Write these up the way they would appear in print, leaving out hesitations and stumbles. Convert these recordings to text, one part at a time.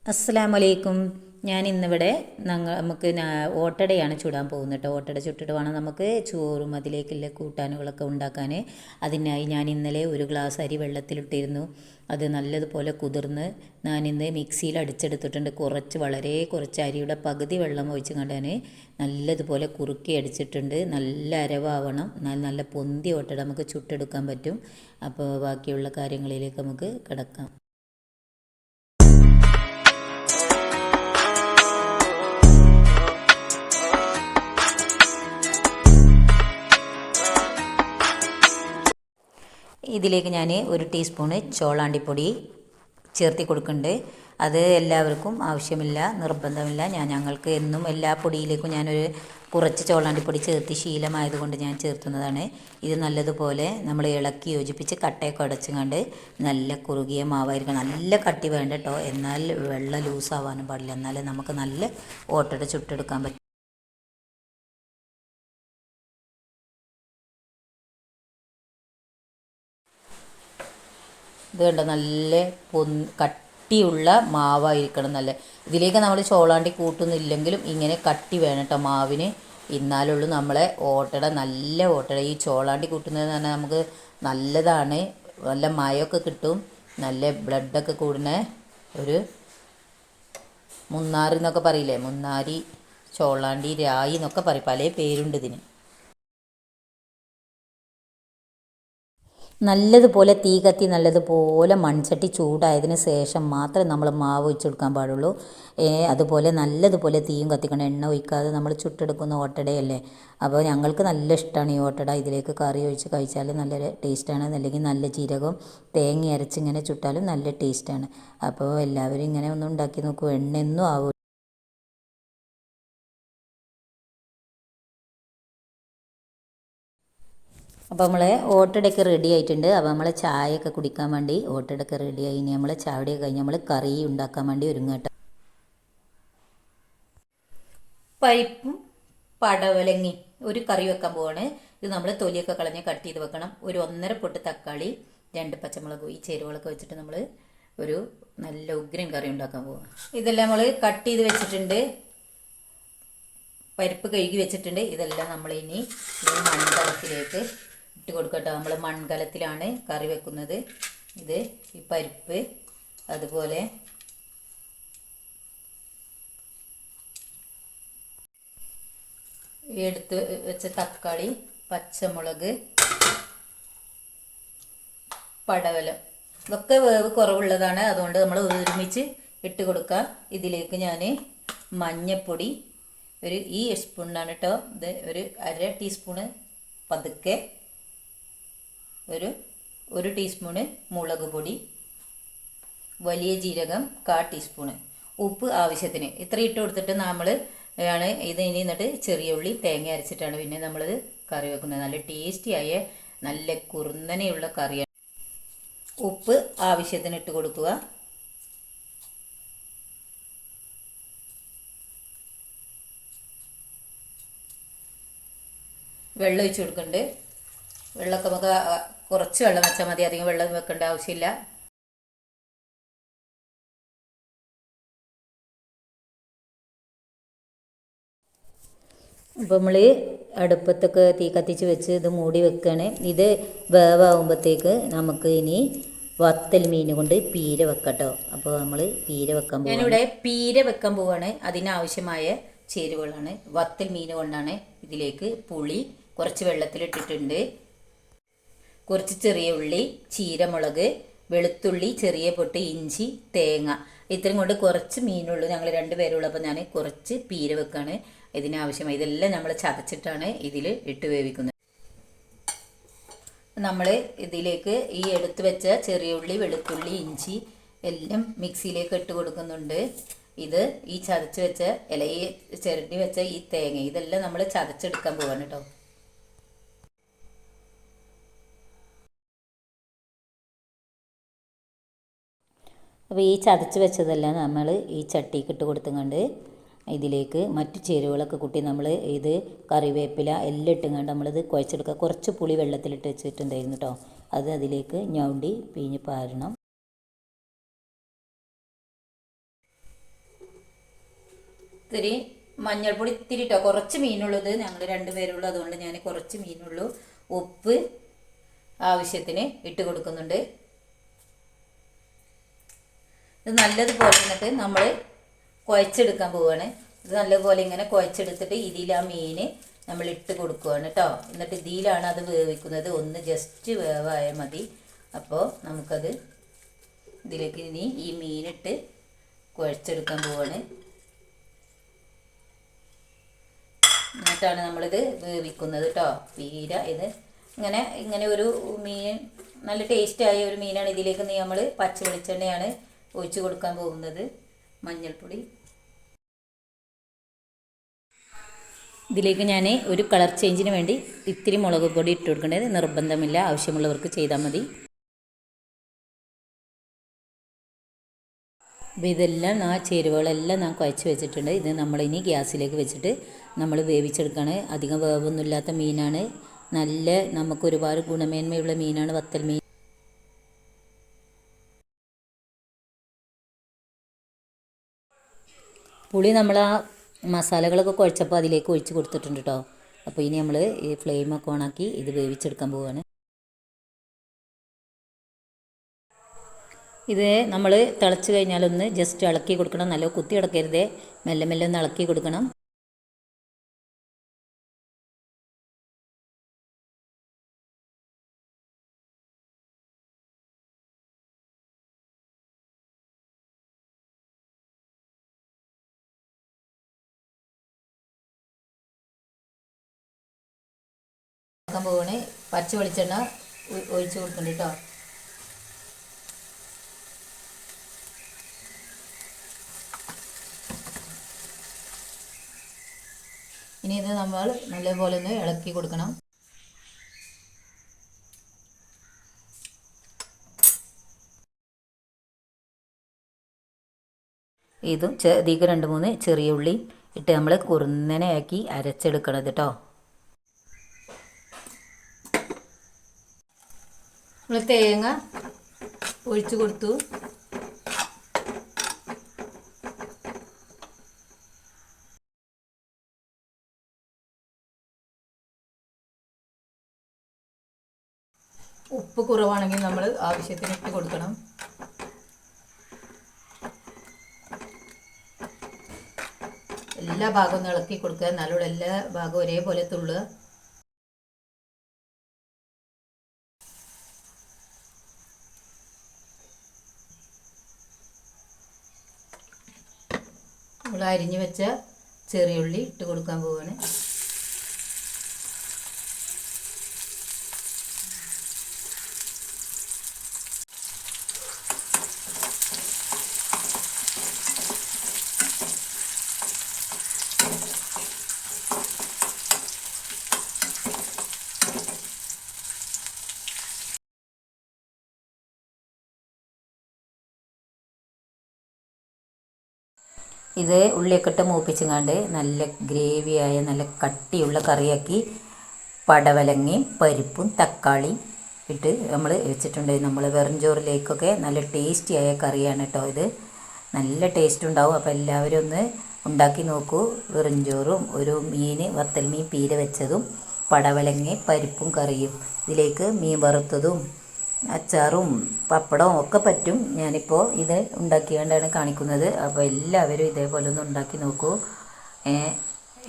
അസ്സലാമു അലൈക്കും. ഞാൻ ഇന്നിവിടെ നമുക്ക് ഓട്ടടയാണ് ചുടാൻ പോകുന്നത് കേട്ടോ. ഓട്ടട ചുട്ടിട്ട് വേണം നമുക്ക് ചോറും അതിലേക്കുള്ള കൂട്ടാനുകളൊക്കെ ഉണ്ടാക്കാൻ. അതിനായി ഞാൻ ഇന്നലെ ഒരു ഗ്ലാസ് അരി വെള്ളത്തിലിട്ടിരുന്നു. അത് നല്ലതുപോലെ കുതിർന്ന് ഞാനിന്ന് മിക്സിയിൽ അടിച്ചെടുത്തിട്ടുണ്ട്. വളരെ കുറച്ച് അരിയുടെ പകുതി വെള്ളം ഒഴിച്ച് കണ്ടാൽ നല്ലതുപോലെ കുറുക്കി അടിച്ചിട്ടുണ്ട്. നല്ല അരവാവണം, എന്നാൽ നല്ല പൊന്തി ഓട്ടട നമുക്ക് ചുട്ടെടുക്കാൻ പറ്റും. അപ്പോൾ ബാക്കിയുള്ള കാര്യങ്ങളിലേക്ക് നമുക്ക് കിടക്കാം. ഇതിലേക്ക് ഞാൻ 1 ടീസ്പൂണ് ചോളാണ്ടിപ്പൊടി ചേർത്തി കൊടുക്കുന്നുണ്ട്. അത് എല്ലാവർക്കും ആവശ്യമില്ല, നിർബന്ധമില്ല. ഞങ്ങൾക്ക് എന്നും എല്ലാ പൊടിയിലേക്കും ഞാനൊരു കുറച്ച് ചോളാണ്ടിപ്പൊടി ചേർത്ത് ശീലമായതുകൊണ്ട് ഞാൻ ചേർത്തുന്നതാണ്. ഇത് നല്ലതുപോലെ നമ്മൾ ഇളക്കി യോജിപ്പിച്ച് കട്ടയൊക്കെ അടച്ചുകൊണ്ട് നല്ല കുറുകിയ മാവായിരിക്കണം. നല്ല കട്ടി വേണ്ട കേട്ടോ, എന്നാൽ വെള്ളം ലൂസാവാനും പാടില്ല, എന്നാലേ നമുക്ക് നല്ല ഓട്ടട ചുട്ടെടുക്കാൻ പറ്റും. ഇത് കണ്ട നല്ല കട്ടിയുള്ള മാവായിരിക്കണം. നല്ല ഇതിലേക്ക് നമ്മൾ ചോളാണ്ടി കൂട്ടുന്നില്ലെങ്കിലും ഇങ്ങനെ കട്ടി വേണം കേട്ടോ മാവിന്. എന്നാലുള്ളൂ നമ്മളെ ഓട്ടട നല്ല ഓട്ടട. ഈ ചോളാണ്ടി കൂട്ടുന്നതെന്ന് പറഞ്ഞാൽ നമുക്ക് നല്ലതാണ്, നല്ല മയമൊക്കെ കിട്ടും, നല്ല ബ്ലഡൊക്കെ കൂടുന്ന ഒരു മുന്നാറി എന്നൊക്കെ പറയില്ലേ, മുന്നാരി, ചോളാണ്ടി, രായി എന്നൊക്കെ പറയും, പല പേരുണ്ട് ഇതിന്. നല്ലതുപോലെ തീ കത്തി നല്ലതുപോലെ മൺചട്ടി ചൂടായതിന് ശേഷം മാത്രമേ നമ്മൾ മാവ് ഒഴിച്ചെടുക്കാൻ പാടുള്ളൂ. അതുപോലെ നല്ലതുപോലെ തീയും കത്തിക്കണം, എണ്ണ ഒഴിക്കാതെ നമ്മൾ ചുട്ടെടുക്കുന്ന ഓട്ടടയല്ലേ. അപ്പോൾ ഞങ്ങൾക്ക് നല്ല ഇഷ്ടമാണ് ഈ ഓട്ടട. ഇതിലേക്ക് കറി ഒഴിച്ച് കഴിച്ചാൽ നല്ല ടേസ്റ്റാണ്, അല്ലെങ്കിൽ നല്ല ജീരകം തേങ്ങ അരച്ച് ഇങ്ങനെ ചുട്ടാലും നല്ല ടേസ്റ്റാണ്. അപ്പോൾ എല്ലാവരും ഇങ്ങനെ ഒന്ന് ഉണ്ടാക്കി നോക്കൂ, എണ്ണയൊന്നും ആവും. അപ്പോൾ നമ്മളെ ഓട്ടടയൊക്കെ റെഡി ആയിട്ടുണ്ട്. അപ്പോൾ നമ്മളെ ചായയൊക്കെ കുടിക്കാൻ വേണ്ടി ഓട്ടടയൊക്കെ റെഡിയായി. ഇനി നമ്മൾ ചായയൊക്കെ കഴിഞ്ഞ് നമ്മൾ കറി ഉണ്ടാക്കാൻ വേണ്ടി ഒരുങ്ങട്ടോ. പരിപ്പും പടവലങ്ങി ഒരു കറി വെക്കാൻ പോവാണ്. ഇത് നമ്മൾ തൊലിയൊക്കെ കളഞ്ഞ് കട്ട് ചെയ്ത് വെക്കണം. ഒരു 1.5 പൊട്ട് തക്കാളി, 2 പച്ചമുളക്, ഈ ചേരുവകളൊക്കെ വെച്ചിട്ട് നമ്മൾ ഒരു നല്ല ഉഗ്രൻ കറി ഉണ്ടാക്കാൻ പോവാം. ഇതെല്ലാം നമ്മൾ കട്ട് ചെയ്ത് വെച്ചിട്ടുണ്ട്, പരിപ്പ് കഴുകി വെച്ചിട്ടുണ്ട്. ഇതെല്ലാം നമ്മൾ ഇനി ഈ മൺകലത്തിലേക്ക് ഇട്ട് കൊടുക്കട്ടോ. നമ്മൾ മൺകലത്തിലാണ് കറി വെക്കുന്നത്. ഇത് ഈ പരിപ്പ്, അതുപോലെ എടുത്ത് വെച്ച തക്കാളി, പച്ചമുളക്, പടവലം, ഇതൊക്കെ വേവ് കുറവുള്ളതാണ്, അതുകൊണ്ട് നമ്മൾ ഒരുമിച്ച് ഇട്ട് കൊടുക്കുക. ഇതിലേക്ക് ഞാൻ മഞ്ഞൾപ്പൊടി ഈ സ്പൂണിനാണ് കേട്ടോ, ഇത് ഒരു 1/2 ടീസ്പൂണ് പതുക്കെ, ഒരു ടീസ്പൂണ് മുളക് പൊടി, വലിയ ജീരകം 1/4 ടീസ്പൂണ്, ഉപ്പ് ആവശ്യത്തിന്. ഇത്ര ഇട്ട് കൊടുത്തിട്ട് നമ്മൾ ഇത് ഇനി എന്നിട്ട് ചെറിയ ഉള്ളി തേങ്ങ അരച്ചിട്ടാണ് പിന്നെ നമ്മളിത് കറി വെക്കുന്നത്. നല്ല ടേസ്റ്റിയായ നല്ല കുറുന്നനെയുള്ള കറിയാണ്. ഉപ്പ് ആവശ്യത്തിന് ഇട്ട് കൊടുക്കുക. വെള്ളം ഒഴിച്ച് കൊടുക്കുന്നുണ്ട്. വെള്ളമൊക്കെ നമുക്ക് കുറച്ച് വെള്ളം വെച്ചാൽ മതി, അധികം വെള്ളം വെക്കേണ്ട ആവശ്യമില്ല. അപ്പോൾ നമ്മൾ അടുപ്പത്തൊക്കെ തീ കത്തിച്ച് വെച്ച് ഇത് മൂടി വെക്കുകയാണ്. ഇത് വേവാകുമ്പോഴത്തേക്ക് നമുക്ക് ഇനി വത്തൽ മീൻ കൊണ്ട് പീര വെക്കട്ടോ. അപ്പോൾ നമ്മൾ പീര വെക്കാൻ പോകും. ഞാനിവിടെ പീര വെക്കാൻ പോവാണ്. അതിനാവശ്യമായ ചേരുവകളാണ്. വത്തൽ മീൻ കൊണ്ടാണ്. ഇതിലേക്ക് പുളി കുറച്ച് വെള്ളത്തിലിട്ടിട്ടുണ്ട്, കുറച്ച് ചെറിയ ഉള്ളി, ചീരമുളക്, വെളുത്തുള്ളി, ചെറിയ പൊട്ട്, ഇഞ്ചി, തേങ്ങ, ഇത്രയും കൊണ്ട് കുറച്ച് മീനുള്ളൂ. ഞങ്ങൾ 2 പേരുള്ളൂ. അപ്പോൾ ഞാൻ കുറച്ച് പീര വെക്കാണ്. ഇതിനാവശ്യമായി ഇതെല്ലാം നമ്മൾ ചതച്ചിട്ടാണ് ഇതിൽ ഇട്ട് വേവിക്കുന്നത്. നമ്മൾ ഇതിലേക്ക് ഈ എടുത്ത് വെച്ച ചെറിയ ഉള്ളി, വെളുത്തുള്ളി, ഇഞ്ചി എല്ലാം മിക്സിയിലേക്ക് ഇട്ട് കൊടുക്കുന്നുണ്ട്. ഇത് ഈ ചതച്ച് വെച്ച ഇലയെ ചിരണ്ടി വെച്ച ഈ തേങ്ങ ഇതെല്ലാം നമ്മൾ ചതച്ചെടുക്കാൻ പോവാണ് കേട്ടോ. അപ്പോൾ ഈ ചതച്ച് വെച്ചതെല്ലാം നമ്മൾ ഈ ചട്ടിക്ക് ഇട്ട് കൊടുത്തുകൊണ്ട് ഇതിലേക്ക് മറ്റു ചേരുവകളൊക്കെ കൂട്ടി നമ്മൾ ഇത് കറിവേപ്പില എല്ലാം ഇട്ടുകൊണ്ട് നമ്മളിത് കുഴച്ചെടുക്കുക. കുറച്ച് പുളി വെള്ളത്തിലിട്ട് വെച്ചിട്ടുണ്ടായിരുന്നു കേട്ടോ, അത് അതിലേക്ക് ഞൗണ്ടി പിഴിഞ്ഞ് പാരണം. ഇത്തിരി മഞ്ഞൾപ്പൊടി ഇത്തിരി ഇട്ടോ, കുറച്ച് മീനുള്ളത്, ഞങ്ങൾ 2 പേരുള്ളൂ, അതുകൊണ്ട് ഞാൻ കുറച്ച് മീനുള്ളൂ. ഉപ്പ് ആവശ്യത്തിന് ഇട്ട് കൊടുക്കുന്നുണ്ട്. ഇത് നല്ലതുപോലെ എന്നിട്ട് നമ്മൾ കുഴച്ചെടുക്കാൻ പോവുകയാണ്. ഇത് നല്ലതുപോലെ ഇങ്ങനെ കുഴച്ചെടുത്തിട്ട് ഇതിൽ ആ മീൻ നമ്മൾ ഇട്ട് കൊടുക്കുകയാണ് കേട്ടോ. എന്നിട്ട് ഇതിലാണ് അത് വേവിക്കുന്നത്. ഒന്ന് ജസ്റ്റ് വേവായാൽ മതി. അപ്പോൾ നമുക്കത് ഇതിലേക്ക് ഇനി ഈ മീനിട്ട് കുഴച്ചെടുക്കാൻ പോവുകയാണ്. എന്നിട്ടാണ് നമ്മളിത് വേവിക്കുന്നത് കേട്ടോ. പീര ഇത് ഇങ്ങനെ ഒരു മീൻ, നല്ല ടേസ്റ്റായ ഒരു മീനാണ്. ഇതിലേക്ക് നമ്മൾ പച്ച വെളിച്ചെണ്ണയാണ് ഒഴിച്ച് കൊടുക്കാൻ പോകുന്നത്. മഞ്ഞൾപ്പൊടി ഇതിലേക്ക് ഞാൻ ഒരു കളർ ചേഞ്ചിന് വേണ്ടി ഇത്തിരി മുളക് പൊടി ഇട്ട് കൊടുക്കേണ്ടത് നിർബന്ധമില്ല, ആവശ്യമുള്ളവർക്ക് ചെയ്താൽ മതി. അപ്പോൾ ഇതെല്ലാം ആ ചേരുവകളെല്ലാം ഞാൻ കുഴച്ച് വെച്ചിട്ടുണ്ട്. ഇത് നമ്മളിനി ഗ്യാസിലേക്ക് വെച്ചിട്ട് നമ്മൾ വേവിച്ചെടുക്കുകയാണ്. അധികം വേവൊന്നുമില്ലാത്ത മീനാണ്. നല്ല നമുക്ക് ഒരുപാട് ഗുണമേന്മയുള്ള മീനാണ് വത്തൽ മീൻ. പുളി നമ്മൾ ആ മസാലകളൊക്കെ കുഴച്ചപ്പോൾ അതിലേക്ക് ഒഴിച്ച് കൊടുത്തിട്ടുണ്ട് കേട്ടോ. അപ്പോൾ ഇനി നമ്മൾ ഈ ഫ്ലെയിമൊക്കെ ഓണാക്കി ഇത് വേവിച്ചെടുക്കാൻ പോവുകയാണ്. ഇത് നമ്മൾ തിളച്ച് കഴിഞ്ഞാലൊന്ന് ജസ്റ്റ് ഇളക്കി കൊടുക്കണം. നല്ല കുത്തി ഇളക്കരുതേ, മെല്ലെ മെല്ലെ ഒന്ന് ഇളക്കി കൊടുക്കണം. പോവാണ്. പച്ച വെളിച്ചെണ്ണ ഒഴിച്ച് കൊടുക്കുന്നുണ്ട് കേട്ടോ. ഇനി ഇത് നമ്മൾ നല്ലപോലെ ഒന്ന് ഇളക്കി കൊടുക്കണം. ഇതും ഇതിലേക്ക് 2-3 ചെറിയ ഉള്ളി ഇട്ട് നമ്മൾ കുറുന്നനെയാക്കി അരച്ചെടുക്കണത് കേട്ടോ. നമ്മൾ തേങ്ങ ഒഴിച്ച് കൊടുത്തു. ഉപ്പ് കുറവാണെങ്കിൽ നമ്മൾ ആവശ്യത്തിന് ഇട്ട് കൊടുക്കണം. എല്ലാ ഭാഗവും ഒന്ന് ഇളക്കി കൊടുക്കുക, എന്നാലും എല്ലാ ഭാഗവും ഒരേപോലെ തുള്ളുക. നമ്മൾ അരിഞ്ഞു വെച്ച ചെറിയ ഉള്ളി ഇട്ട് കൊടുക്കാൻ പോവുകയാണ്. ഇത് ഉള്ളിയൊക്കെ ഇട്ട് മൂപ്പിച്ചങ്ങാണ്ട് നല്ല ഗ്രേവിയായ നല്ല കട്ടിയുള്ള കറിയാക്കി പടവലങ്ങയും പരിപ്പും തക്കാളി ഇട്ട് നമ്മൾ വെച്ചിട്ടുണ്ട്. നമ്മൾ വെറും ചോറിലേക്കൊക്കെ നല്ല ടേസ്റ്റിയായ കറിയാണ് കേട്ടോ. ഇത് നല്ല ടേസ്റ്റ് ഉണ്ടാവും. അപ്പോൾ എല്ലാവരും ഒന്ന് ഉണ്ടാക്കി നോക്കൂ. വെറും ചോറും ഒരു വത്തൽ മീൻ പീര വെച്ചതും പടവലങ്ങ പരിപ്പും കറിയും, ഇതിലേക്ക് മീൻ വറുത്തതും അച്ചാറും പപ്പടവും ഒക്കെ പറ്റും. ഞാനിപ്പോൾ ഇത് ഉണ്ടാക്കിക്കൊണ്ടാണ് കാണിക്കുന്നത്. അപ്പോൾ എല്ലാവരും ഇതേപോലെ ഒന്ന് ഉണ്ടാക്കി നോക്കൂ.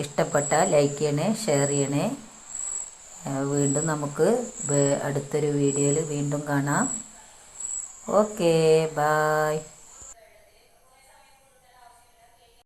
ഇഷ്ടപ്പെട്ടാൽ ലൈക്ക് ചെയ്യണേ, ഷെയർ ചെയ്യണേ. വീണ്ടും നമുക്ക് അടുത്തൊരു വീഡിയോയിൽ വീണ്ടും കാണാം. Okay, bye.